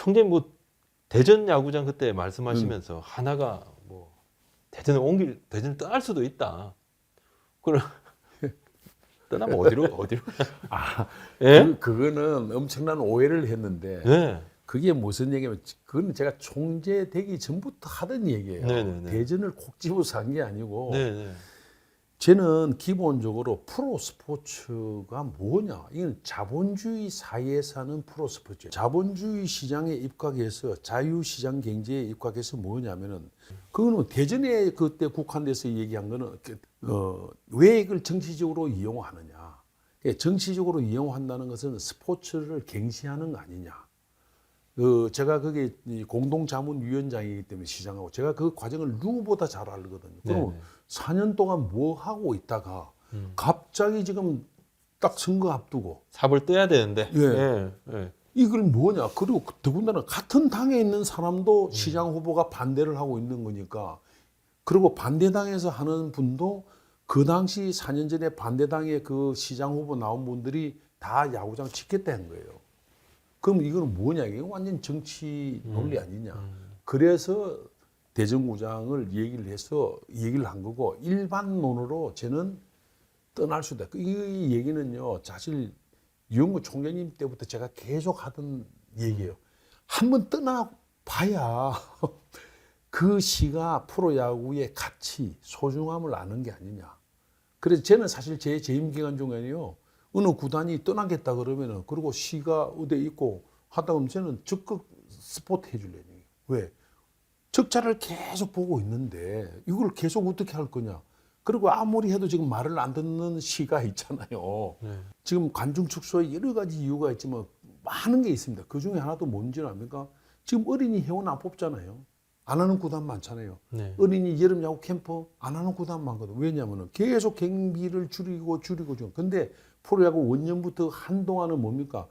총재님 뭐 대전 야구장 그때 말씀하시면서 하나가 뭐 대전을 떠날 수도 있다. 그럼 떠나면 어디로? 아, 예? 그거는 엄청난 오해를 했는데 네. 그게 무슨 얘기냐면 그건 제가 총재 되기 전부터 하던 얘기예요. 네네네. 대전을 콕 집어서 한 게 아니고 네네. 저는 기본적으로 프로 스포츠가 뭐냐? 이건 자본주의 사회에 사는 프로 스포츠. 자본주의 시장에 입각해서 자유시장 경제에 입각해서 뭐냐면은 그거는 대전에 그때 국한돼서 얘기한 거는 왜 이걸 정치적으로 이용하느냐? 정치적으로 이용한다는 것은 스포츠를 갱신하는 거 아니냐? 제가 그게 공동자문위원장이기 때문에 시장하고 제가 그 과정을 누구보다 잘 알거든요. 그럼 네네. 4년 동안 뭐 하고 있다가 갑자기 지금 딱 선거 앞두고 삽을 떼야 되는데. 예. 예. 예. 이걸 뭐냐? 그리고 더군다나 같은 당에 있는 사람도 시장 후보가 반대를 하고 있는 거니까 그리고 반대당에서 하는 분도 그 당시 4년 전에 반대당의 그 시장 후보 나온 분들이 다 야구장 짓겠다 한 거예요. 그럼 이거는 뭐냐? 이거 완전 정치 논리 아니냐? 그래서 대전구장을 얘기를 한 거고 일반론으로 저는 떠날 수도 있다. 이 얘기는요, 사실 유영구 총재님 때부터 제가 계속 하던 얘기예요. 한번 떠나봐야 그 시가 프로야구의 가치, 소중함을 아는 게 아니냐. 그래서 저는 사실 제 재임 기간 중에는요, 어느 구단이 떠나겠다 그러면은, 그리고 시가 어디에 있고 하다 보면 저는 적극 스포트 해줄래요. 왜? 적자를 계속 보고 있는데, 이걸 계속 어떻게 할 거냐. 그리고 아무리 해도 지금 말을 안 듣는 시가 있잖아요. 네. 지금 관중 축소에 여러 가지 이유가 있지만 많은 게 있습니다. 그 중에 하나도 뭔지는 압니까? 지금 어린이 회원 안 뽑잖아요. 안 하는 구단 많잖아요. 네. 어린이 여름 야구 캠프 안 하는 구단 많거든. 왜냐하면 계속 경비를 줄이고. 근데 프로야구 원년부터 한동안은 뭡니까?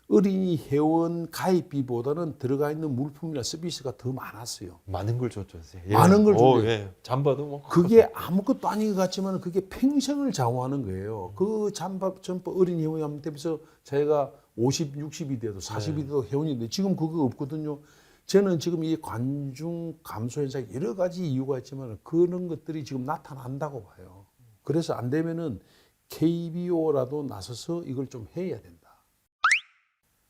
어린이 회원 가입비보다는 들어가 있는 물품이나 서비스가 더 많았어요. 많은 걸 줬죠. 예. 많은 걸 오, 준대요. 예. 잠바도 뭐. 그게 아무것도 아닌 것 같지만 그게 평생을 좌우하는 거예요. 그 잠밥 전법 어린 회원이 한번 대비해서 자기가 50, 60이 돼도 40이 돼도 회원인데 지금 그거 없거든요. 저는 지금 이 관중 감소 현상이 여러 가지 이유가 있지만 그런 것들이 지금 나타난다고 봐요. 그래서 안 되면은 KBO라도 나서서 이걸 좀 해야 된다.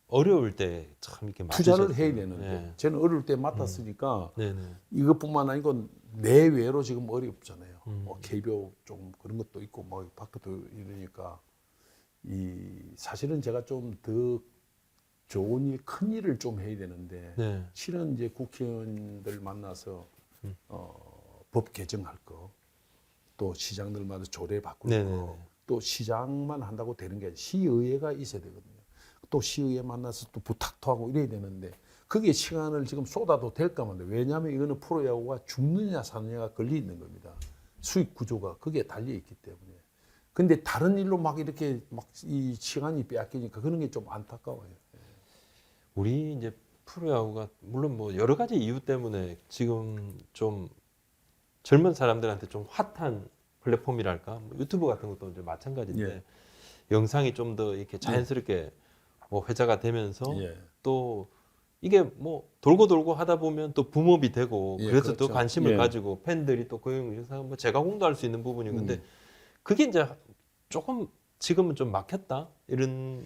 어려울 때 참 이렇게 투자를 맡으셨어요. 해야 되는데 예. 저는 어릴 때 맡았으니까 네네. 이것뿐만 아니고 내외로 지금 어렵잖아요. 뭐 KBO 좀 그런 것도 있고 뭐 밖에도 이러니까 이 사실은 제가 좀 더 좋은 일, 큰 일을 좀 해야 되는데 네. 실은 이제 국회의원들 만나서 법 개정할 거, 또 시장들마다 조례 바꿀 네네네. 거, 또 시장만 한다고 되는 게 아니라 시의회가 있어야 되거든요. 또 시의회 만나서 또 부탁도 하고 이래야 되는데 그게 시간을 지금 쏟아도 될까 말인데 왜냐하면 이거는 프로야구가 죽느냐 사느냐가 걸려 있는 겁니다. 수익 구조가 거기에 달려 있기 때문에. 근데 다른 일로 막 이렇게 막 이 시간이 빼앗기니까 그런 게 좀 안타까워요. 우리 이제 프로야구가 물론 뭐 여러 가지 이유 때문에 지금 좀 젊은 사람들한테 좀 핫한 플랫폼이랄까 뭐 유튜브 같은 것도 이제 마찬가지인데 예. 영상이 좀 더 이렇게 자연스럽게 뭐 회자가 되면서 예. 또 이게 뭐 돌고 하다 보면 또 붐업이 되고 예, 그래서 또 그렇죠. 관심을 예. 가지고 팬들이 또 그 영상 뭐 재가공도 할 수 있는 부분이 근데 그게 이제 조금 지금은 좀 막혔다 이런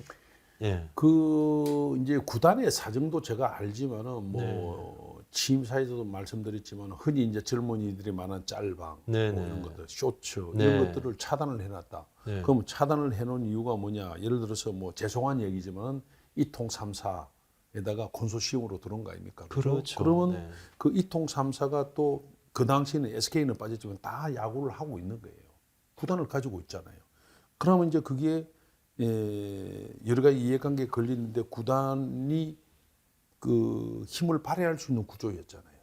예. 그 이제 구단의 사정도 제가 알지만은 뭐 취임사에서도 말씀드렸지만 흔히 이제 젊은이들이 많은 짤방 네네. 뭐 이런 것들 쇼츠 네. 이런 것들을 차단을 해놨다. 네. 그럼 차단을 해놓은 이유가 뭐냐? 예를 들어서 뭐 죄송한 얘기지만 이통 3사에다가 콘소시엄으로 들어온 거 아닙니까? 그렇죠. 그러면 네. 그 이통 3사가 또 그 당시에는 SK는 빠졌지만 다 야구를 하고 있는 거예요. 구단을 가지고 있잖아요. 그러면 이제 그게 여러 가지 이해관계에 걸리는데 구단이 그 힘을 발휘할 수 있는 구조였잖아요.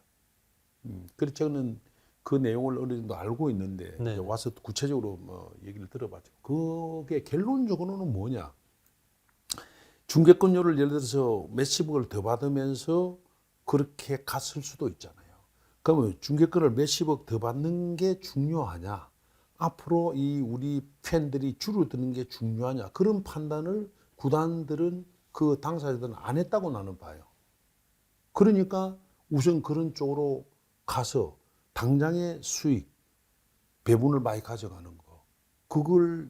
그래서 저는 그 내용을 어느 정도 알고 있는데 네. 이제 와서 구체적으로 뭐 얘기를 들어봤죠. 그게 결론적으로는 뭐냐? 중개권료를 예를 들어서 몇십억을 더 받으면서 그렇게 갔을 수도 있잖아요. 그러면 중개권을 몇십억 더 받는 게 중요하냐? 앞으로 이 우리 팬들이 줄어드는 게 중요하냐? 그런 판단을 구단들은 그 당사자들은 안 했다고 나는 봐요. 그러니까 우선 그런 쪽으로 가서 당장의 수익 배분을 많이 가져가는 거 그걸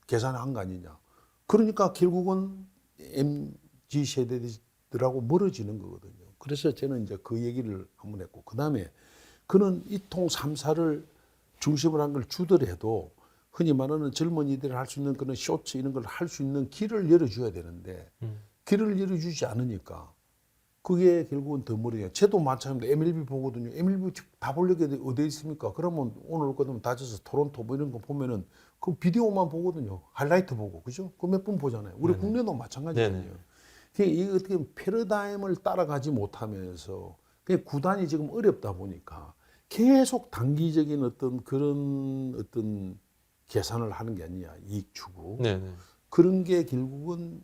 계산한 거 아니냐. 그러니까 결국은 MZ 세대들하고 멀어지는 거거든요. 그래서 저는 이제 그 얘기를 한번 했고 그다음에 그는 이통 삼사를 중심으로 한 걸 주더라도 흔히 말하는 젊은이들이 할 수 있는 그런 쇼츠 이런 걸 할 수 있는 길을 열어줘야 되는데 길을 열어주지 않으니까 그게 결국은 더 멀어요. 저도 마찬가지입니다. MLB 보거든요. MLB 다 보려게 어디 있습니까? 그러면 오늘 거든 다저스 토론토 뭐 이런 거 보면은 그 비디오만 보거든요. 하이라이트 보고 그죠? 그 몇 분 보잖아요. 우리 네네. 국내도 마찬가지거든요. 네네. 그러니까 이게 어떻게 보면 패러다임을 따라가지 못하면서 그냥 구단이 지금 어렵다 보니까 계속 단기적인 어떤 그런 어떤 계산을 하는 게 아니냐 이익 추구 네네. 그런 게 결국은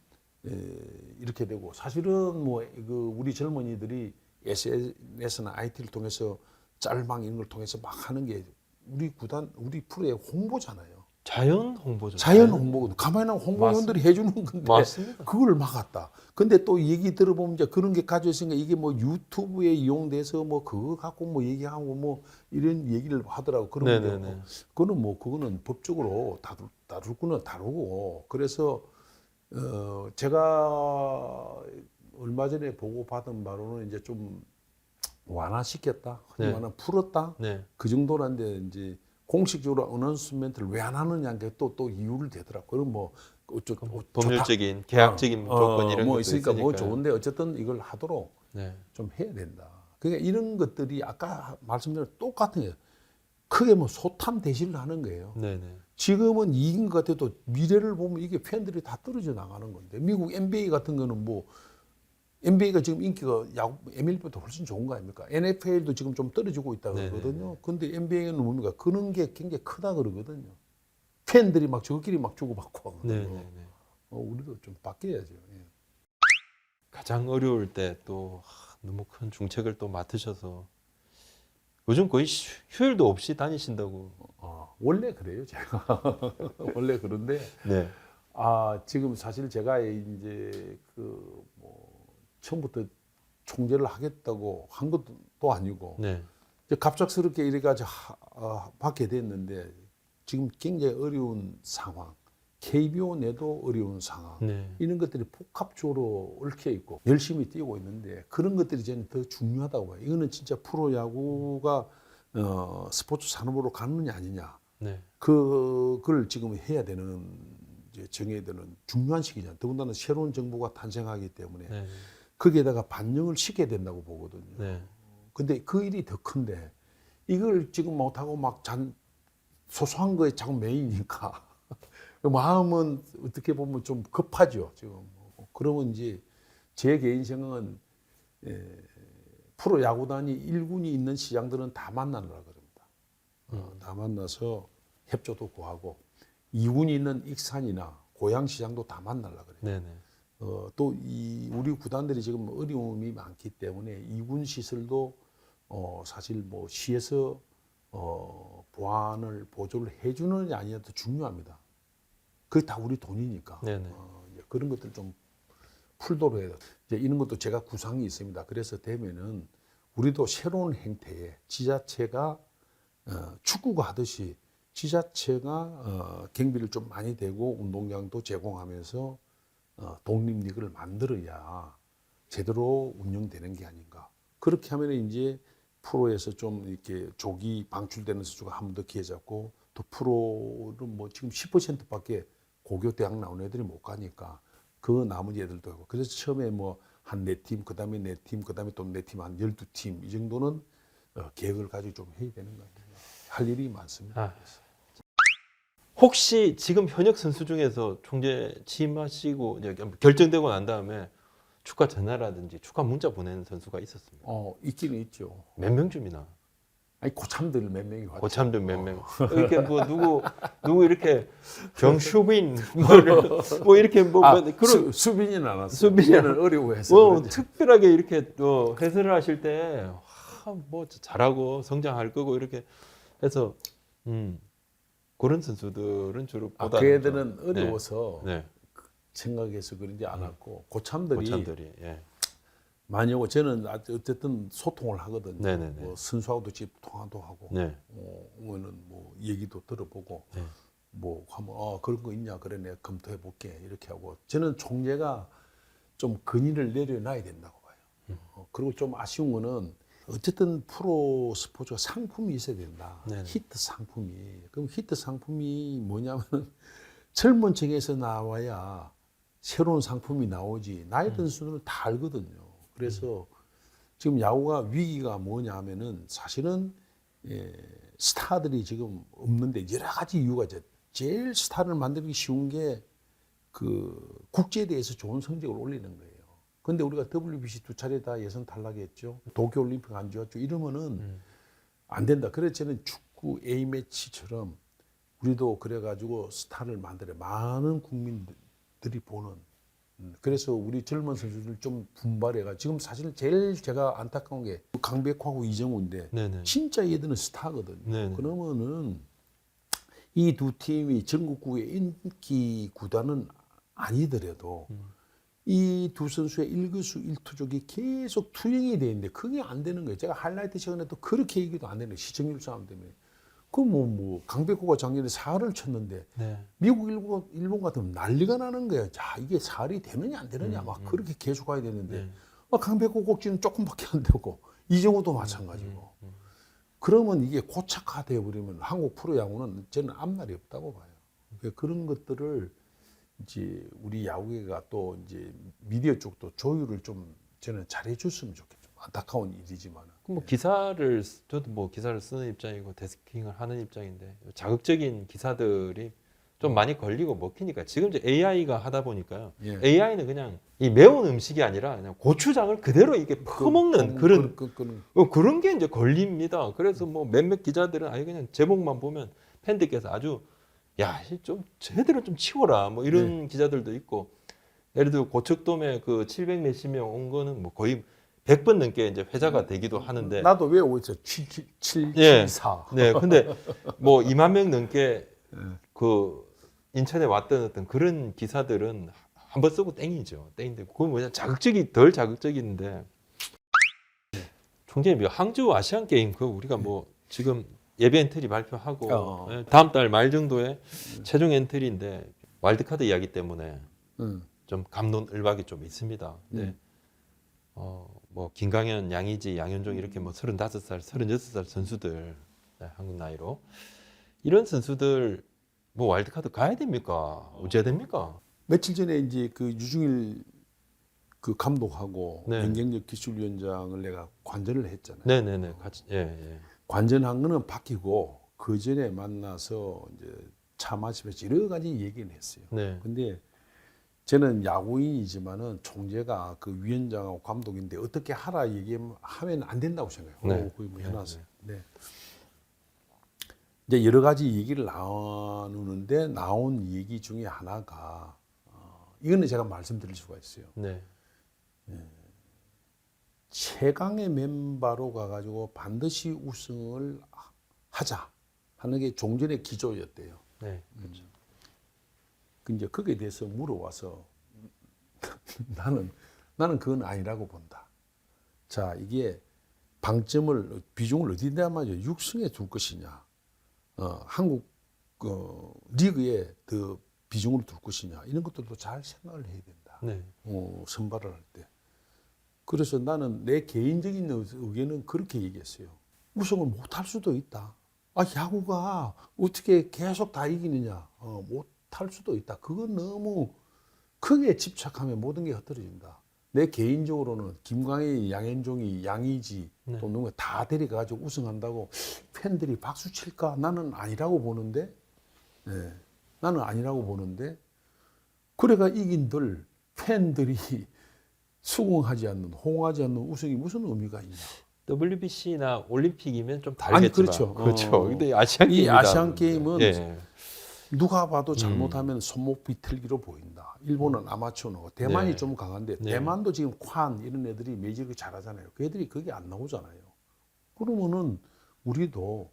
이렇게 되고 사실은 뭐 그 우리 젊은이들이 SNS나 IT를 통해서 짤방 이런 걸 통해서 막 하는 게 우리 구단 우리 프로의 홍보잖아요. 자연 홍보죠. 자연 홍보거든. 가만히 나면 홍보위원들이 해주는 건데 맞습니다. 그걸 막았다. 근데 또 얘기 들어보면 이제 그런 게 가져 있으니까 이게 뭐 유튜브에 이용돼서 뭐 그거 갖고 뭐 얘기하고 뭐 이런 얘기를 하더라고. 그러면 네네네. 그거는 뭐 그거는 법적으로 다룰 거는 다루고 그래서 제가 얼마 전에 보고 받은 바로는 이제 좀 완화시켰다. 흔히 네. 말하면 풀었다. 네. 그 정도란데 이제 공식적으로 어나운스멘트를 왜 안 하느냐 게 또 이유를 대더라고. 그럼 뭐 법률적인 계약적인 조건 이런 뭐 것도 있으니까 뭐 있으니까요. 좋은데 어쨌든 이걸 하도록 네. 좀 해야 된다. 그러니까 이런 것들이 아까 말씀드린 똑같은 거예요. 크게 뭐 소탐 대실을 하는 거예요. 네네. 지금은 이긴 것 같아도 미래를 보면 이게 팬들이 다 떨어져 나가는 건데 미국 NBA 같은 거는 뭐 NBA가 지금 인기가 야구 MLB보다 훨씬 좋은 거 아닙니까? NFL도 지금 좀 떨어지고 있다 그러거든요. 근데 NBA는 뭡니까? 그런 게 굉장히 크다 그러거든요. 팬들이 막 저끼리 막 주고받고 하거든요. 네네네. 우리도 좀 바뀌어야죠. 예. 가장 어려울 때 또 너무 큰 중책을 또 맡으셔서 요즘 거의 휴일도 없이 다니신다고. 원래 그래요, 제가. 원래 그런데 네. 지금 사실 제가 이제 그 뭐 처음부터 총재를 하겠다고 한 것도 또 아니고 네. 이제 갑작스럽게 이래가지고 받게 됐는데 지금 굉장히 어려운 상황, KBO 내도 어려운 상황, 네. 이런 것들이 복합적으로 얽혀 있고 열심히 뛰고 있는데 그런 것들이 저는 더 중요하다고 봐요. 이거는 진짜 프로야구가 스포츠 산업으로 가느냐 아니냐, 네. 그걸 지금 해야 되는 이제 정해야 되는 중요한 시기잖아요. 더군다나 새로운 정부가 탄생하기 때문에 네. 거기에다가 반영을 시켜야 된다고 보거든요. 네. 근데 그 일이 더 큰데 이걸 지금 못하고 막 소소한 거에 자꾸 매이니까 마음은 어떻게 보면 좀 급하죠 지금. 그러면 이제 제 개인 생각은 프로 야구단이 1군이 있는 시장들은 다 만나려고 그럽니다. 다 만나서 협조도 구하고 2군이 있는 익산이나 고양 시장도 다 만나려고 그래요. 네네. 또 우리 구단들이 지금 어려움이 많기 때문에 2군 시설도 사실 뭐 시에서 보조를 해주느냐 아니냐도 중요합니다. 그게 다 우리 돈이니까. 네네. 이제 그런 것들 좀 풀도록 해야 돼. 이제 이런 것도 제가 구상이 있습니다. 그래서 되면은 우리도 새로운 행태에 지자체가 축구가 하듯이 지자체가 경비를 좀 많이 대고 운동장도 제공하면서 독립리그를 만들어야 제대로 운영되는 게 아닌가. 그렇게 하면 이제 프로에서 좀 이렇게 조기 방출되는 선수가 한 번 더 기회 잡고 또 프로는 뭐 지금 10%밖에 고교 대학 나온 애들이 못 가니까 그 나머지 애들도 하고 그래서 처음에 뭐 한 4팀 그다음에 4팀 그다음에 또 4팀 한 12팀 이 정도는 계획을 가지고 좀 해야 되는 거 같아요. 할 일이 많습니다. 혹시 지금 현역 선수 중에서 총재 취임하시고 이제 결정되고 난 다음에 축하 전화라든지 축하 문자 보내는 선수가 있었습니다. 있기는 있죠. 몇 명쯤이나? 아니 고참들 몇 명이 왔죠. 고참들 몇 명? 이렇게 뭐 누구 이렇게 경슈빈 뭐 이렇게 뭐 그런 수빈이는 안 왔어요. 수빈이는 어려워해서 특별하게 이렇게 또 해설을 하실 때 뭐 잘하고 성장할 거고 이렇게 해서 그런 선수들은 주로 보다 그 애들은 어려워서 네. 생각해서 그런지 않았고 고참들이 예. 많이 오고 저는 어쨌든 소통을 하거든요. 네네네. 뭐 선수하고도 집 통화도 하고, 네. 오면은 뭐 얘기도 들어보고, 네. 뭐 하면 그런 거 있냐 그래 내가 검토해 볼게 이렇게 하고 저는 총재가 좀 건의를 내려놔야 된다고 봐요. 그리고 좀 아쉬운 거는 어쨌든 프로 스포츠가 상품이 있어야 된다. 네네. 히트 상품이. 그럼 히트 상품이 뭐냐면은 젊은 층에서 나와야 새로운 상품이 나오지. 나이 든 수는 다 알거든요. 그래서 지금 야구가 위기가 뭐냐 하면은 사실은 스타들이 지금 없는데 여러 가지 이유가 있죠. 제일 스타를 만들기 쉬운 게 그 국제대회에서 좋은 성적을 올리는 거예요. 근데 우리가 WBC 2차례 다 예선 탈락했죠. 도쿄올림픽 안 좋았죠. 이러면은 안 된다. 그래서 저는 축구 A매치처럼 우리도 그래가지고 스타를 만들어 많은 국민들이 보는. 그래서 우리 젊은 선수들 좀 분발해가 지금 사실 제일 제가 안타까운 게 강백호하고 이정우인데 네네. 진짜 얘들은 스타거든요. 네네. 그러면은 이 두 팀이 전국구의 인기 구단은 아니더라도 이 두 선수의 일거수일투족이 계속 투영이 돼 있는데 그게 안 되는 거예요. 제가 하이라이트 시간에도 그렇게 얘기도 안 되는 거예요. 시청률 싸움 때문에. 뭐 강백호가 작년에 4할을 쳤는데 네. 미국, 일본 같으면 난리가 나는 거예요. 자, 이게 4할이 되느냐 안 되느냐 막 그렇게 계속 가야 되는데 강백호 꼭지는 조금밖에 안 되고 이정우도 마찬가지고. 그러면 이게 고착화되어 버리면 한국 프로야구는 저는 앞날이 없다고 봐요. 그러니까 그런 것들을 이제 우리 야구계가 또 이제 미디어 쪽도 조율을 좀 저는 잘해 줬으면 좋겠죠. 안타까운 일이지만. 뭐 기사를 저도 뭐 기사를 쓰는 입장이고 데스킹을 하는 입장인데 자극적인 기사들이 좀 많이 걸리고 먹히니까 지금 이제 AI가 하다 보니까요. 예. AI는 그냥 이 매운 음식이 아니라 그냥 고추장을 그대로 이게 퍼먹는 그런 게 이제 걸립니다. 그래서 뭐 몇몇 기자들은 아예 그냥 제목만 보면 팬들께서 아주 야, 좀 제대로 좀 치워라 뭐 이런 기자들도 있고 예를 들어 고척돔에 그 700 몇십 명 온 거는 뭐 거의 100번 넘게 이제 회자가 되기도 하는데 나도 외우고 있어. 774. 네, 근데 뭐 2만 명 넘게 그 인천에 왔던 어떤 그런 기사들은 한번 쓰고 땡이죠. 땡인데 그건 뭐냐 덜 자극적인데 총재님 항저우 아시안 게임 그 우리가 뭐 지금 예비 엔트리 발표하고 다음 달 말 정도에 최종 엔트리인데 와일드카드 이야기 때문에 좀 갑론을박이 좀 있습니다. 근데 뭐 김강현, 양의지, 양현종 이렇게 뭐 35살, 36살 선수들 한국 나이로 이런 선수들 뭐 와일드카드 가야 됩니까? 어째야 됩니까? 며칠 전에 이제 그 유중일 그 감독하고 네. 연경력 기술위원장을 내가 관전을 했잖아요. 네네네 같이 예. 관전한 거는 바뀌고 그 전에 만나서 이제 차 마시면서 여러 가지 얘기는 했어요. 네. 근데 저는 야구인이지만은 총재가 그 위원장하고 감독인데 어떻게 하라 얘기하면 안 된다고 생각해요. 네. 거의 뭐 해놨어요. 네. 이제 여러 가지 얘기를 나누는데 나온 얘기 중에 하나가 이거는 제가 말씀드릴 수가 있어요. 네. 최강의 멤버로 가가지고 반드시 우승을 하자 하는 게 종전의 기조였대요. 네. 그렇죠. 이제 거기에 대해서 물어와서 나는 그건 아니라고 본다. 자, 이게 비중을 어디다 말이죠? 6승에 둘 것이냐, 한국 리그에 더 비중을 둘 것이냐 이런 것들도 잘 생각을 해야 된다. 네. 선발을 할 때. 그래서 나는 내 개인적인 의견은 그렇게 얘기했어요. 우승을 못할 수도 있다. 야구가 어떻게 계속 다 이기느냐? 못할 수도 있다. 그건 너무 크게 집착하면 모든 게 흩어진다. 내 개인적으로는 김광희, 양현종이, 양의지 또 누가 다 데려가지고 우승한다고 팬들이 박수 칠까? 나는 아니라고 보는데, 나는 아니라고 보는데, 그래가 이긴들 팬들이 수긍하지 않는, 호응하지 않는 우승이 무슨 의미가 있냐? WBC나 올림픽이면 좀 다르겠지만 그렇죠. 그렇죠. 근데 아시안 이 게임이다. 아시안 게임은 예. 누가 봐도 잘못하면 손목 비틀기로 보인다. 일본은 아마추어고 대만이 네. 좀 강한데 네. 대만도 지금 관 이런 애들이 메이저리그 잘하잖아요. 그 애들이 거기 안 나오잖아요. 그러면은 우리도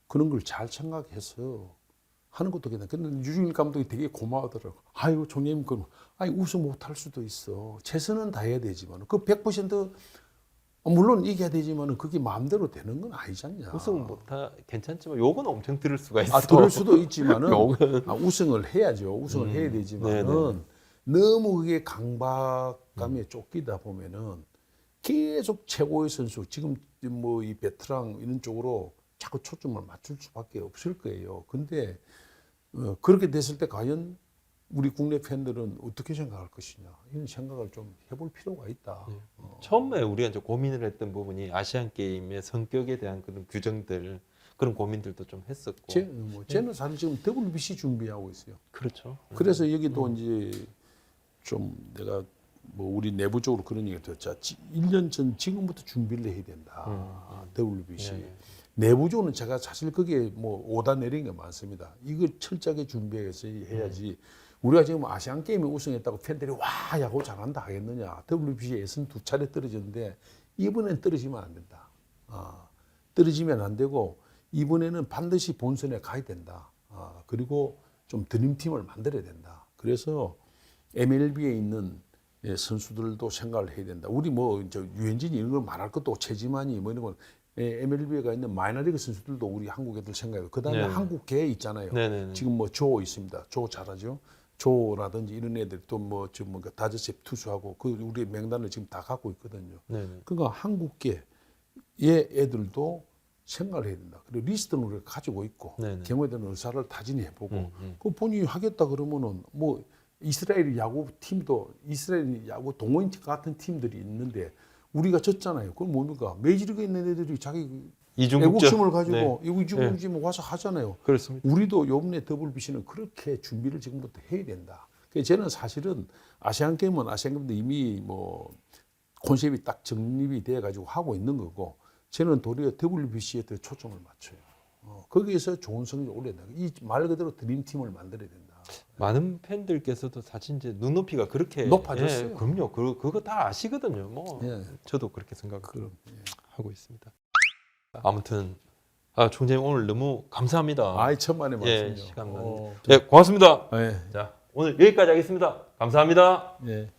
그런 걸 잘 생각해서 하는 것도 괜찮아. 근데 유중일 감독이 되게 고마워하더라고. 아이고 총장님 그 아니 우승 못할 수도 있어. 최선은 다해야 되지만 그 100% 물론 이겨야 되지만 그게 마음대로 되는 건 아니지 않냐. 우승 못하 괜찮지만 욕은 엄청 들을 수가 있어. 들을 수도 있지만은 욕은 우승을 해야죠. 우승을 해야 되지만은 네네. 너무 그게 강박감에 쫓기다 보면은 계속 최고의 선수 지금 뭐 이 베테랑 이런 쪽으로 자꾸 초점을 맞출 수밖에 없을 거예요. 근데 그렇게 됐을 때 과연 우리 국내 팬들은 어떻게 생각할 것이냐 이런 생각을 좀 해볼 필요가 있다. 처음에 우리가 이제 고민을 했던 부분이 아시안 게임의 성격에 대한 그런 규정들 그런 고민들도 좀 했었고. 쟤는 사실 지금 WBC 준비하고 있어요. 그렇죠. 그래서 여기도 이제 좀 내가 뭐 우리 내부적으로 그런 얘기를 들었자 1년 전 지금부터 준비를 해야 된다. WBC. 예, 예. 내부적으로는 제가 사실 그게 뭐 오다 내린 게 많습니다. 이걸 철저하게 준비해서 해야지. 우리가 지금 아시안 게임에 우승했다고 팬들이 와 야구 잘한다 하겠느냐. WBC 예선 2차례 떨어졌는데 이번엔 떨어지면 안 된다. 떨어지면 안 되고 이번에는 반드시 본선에 가야 된다. 그리고 좀 드림팀을 만들어야 된다. 그래서 MLB에 있는 선수들도 생각을 해야 된다. 우리 뭐 유현진이 이런 걸 말할 것도 없고 최지만이 뭐 이런 건 MLB가 있는 마이너리그 선수들도 우리 한국 애들 생각해요. 그다음에 네네. 한국계 있잖아요. 네네네. 지금 뭐 조 있습니다. 조 잘하죠. 조라든지 이런 애들 또 뭐 지금 뭔가 다저셉 투수하고 그 우리 명단을 지금 다 갖고 있거든요. 네네. 그러니까 한국계의 애들도 생각을 해야 된다. 그리고 리스트는 우리가 가지고 있고 네네. 경우에 따른 의사를 타진해보고 그 본인이 하겠다 그러면은 뭐 이스라엘 야구 팀도 이스라엘 야구 동호인 같은 팀들이 있는데 우리가 졌잖아요. 그건 뭡니까? 메이저리그에 있는 애들이 자기 애국심을 가지고 이중국심을 와서 하잖아요. 그렇습니다. 우리도 요번에 WBC는 그렇게 준비를 지금부터 해야 된다. 그래서 저는 사실은 아시안 게임은 아시안 게임도 이미 뭐 콘셉트이 딱 정립이 돼 가지고 하고 있는 거고 저는 도리어 WBC에 더 초점을 맞춰요. 거기에서 좋은 성적을 올려야 된다. 이 말 그대로 드림팀을 만들어야 된다. 많은 팬들께서도 사실 이제 눈높이가 그렇게 높아졌어요. 예, 그럼요. 그거 다 아시거든요. 뭐 예. 저도 그렇게 생각하고 그럼, 하고 있습니다. 아무튼 총장님 오늘 너무 감사합니다. 아이 천만의 예, 말씀이요. 시간 많은데. 예, 고맙습니다. 예. 자, 오늘 여기까지 하겠습니다. 감사합니다. 예.